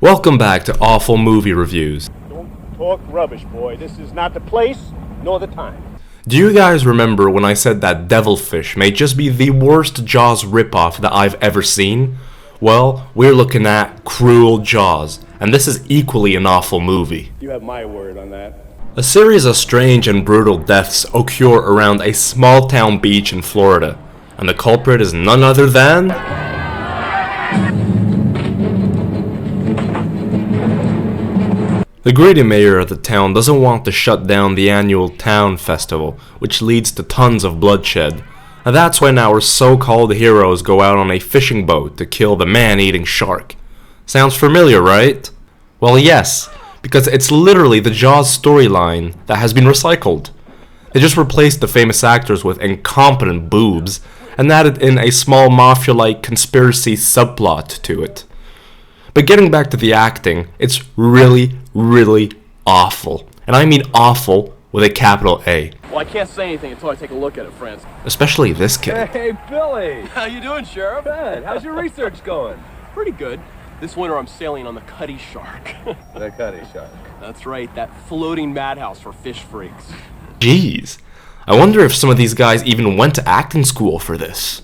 Welcome back to Awful Movie Reviews. Don't talk rubbish, boy. This is not the place, nor the time. Do you guys remember when I said that Devilfish may just be the worst Jaws ripoff that I've ever seen? Well, we're looking at Cruel Jaws, and this is equally an awful movie. You have my word on that. A series of strange and brutal deaths occur around a small town beach in Florida, and the culprit is none other than... The greedy mayor of the town doesn't want to shut down the annual town festival, which leads to tons of bloodshed. And that's when our so-called heroes go out on a fishing boat to kill the man-eating shark. Sounds familiar, right? Well, yes, because it's literally the Jaws storyline that has been recycled. They just replaced the famous actors with incompetent boobs and added in a small mafia-like conspiracy subplot to it. But getting back to the acting, it's really awful. And I mean awful with a capital A. Well, I can't say anything until I take a look at it, friends. Especially this kid. Hey, Billy! How you doing, Sheriff? Good. How's your research going? Pretty good. This winter I'm sailing on the Cuddy Shark. The Cuddy Shark. That's right, that floating madhouse for fish freaks. Jeez. I wonder if some of these guys even went to acting school for this.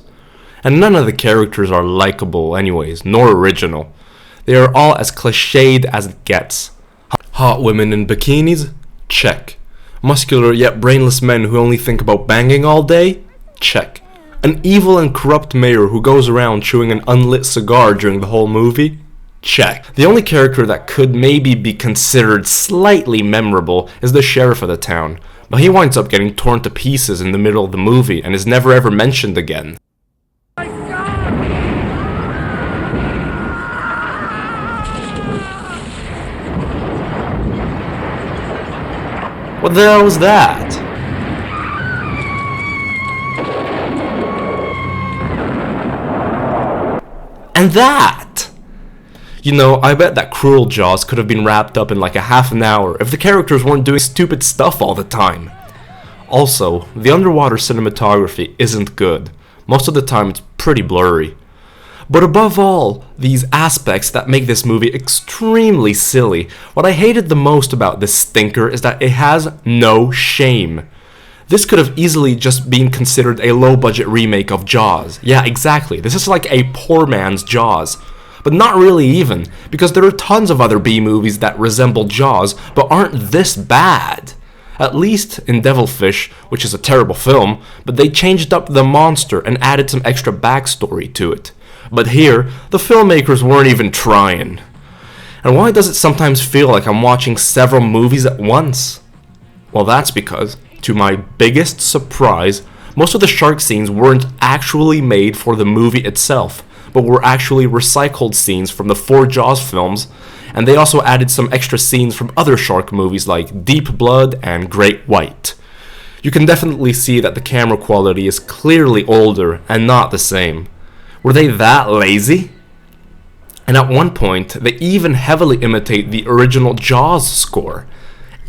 And none of the characters are likable anyways, nor original. They are all as cliched as it gets. Hot women in bikinis? Check. Muscular yet brainless men who only think about banging all day? Check. An evil and corrupt mayor who goes around chewing an unlit cigar during the whole movie? Check. The only character that could maybe be considered slightly memorable is the sheriff of the town, but he winds up getting torn to pieces in the middle of the movie and is never ever mentioned again. What the hell was that? And that! You know, I bet that Cruel Jaws could have been wrapped up in like a half an hour if the characters weren't doing stupid stuff all the time. Also, the underwater cinematography isn't good. Most of the time it's pretty blurry. But above all, these aspects that make this movie extremely silly, what I hated the most about this stinker is that it has no shame. This could have easily just been considered a low-budget remake of Jaws. Yeah, exactly. This is like a poor man's Jaws. But not really even, because there are tons of other B-movies that resemble Jaws, but aren't this bad. At least in Devilfish, which is a terrible film, but they changed up the monster and added some extra backstory to it. But here, the filmmakers weren't even trying. And why does it sometimes feel like I'm watching several movies at once? Well, that's because, to my biggest surprise, most of the shark scenes weren't actually made for the movie itself, but were actually recycled scenes from the 4 Jaws films, and they also added some extra scenes from other shark movies like Deep Blood and Great White. You can definitely see that the camera quality is clearly older and not the same. Were they that lazy? And at one point, they even heavily imitate the original Jaws score.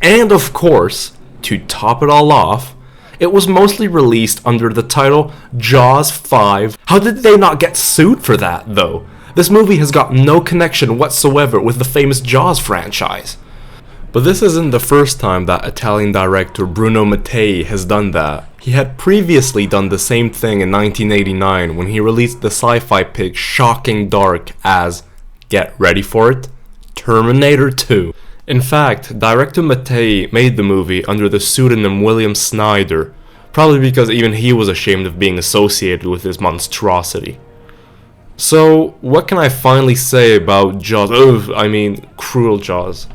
And of course, to top it all off, it was mostly released under the title Jaws 5. How did they not get sued for that, though? This movie has got no connection whatsoever with the famous Jaws franchise. But this isn't the first time that Italian director Bruno Mattei has done that. He had previously done the same thing in 1989 when he released the sci-fi pick Shocking Dark as, get ready for it, Terminator 2. In fact, director Mattei made the movie under the pseudonym William Snyder, probably because even he was ashamed of being associated with this monstrosity. So, what can I finally say about Jaws? Cruel Jaws.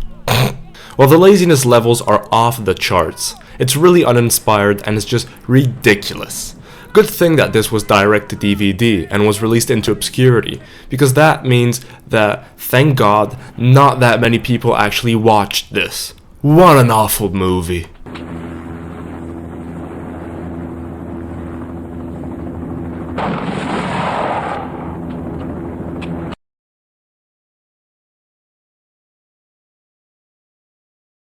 Well, the laziness levels are off the charts. It's really uninspired and it's just ridiculous. Good thing that this was direct to DVD and was released into obscurity, because that means that, thank God, not that many people actually watched this. What an awful movie.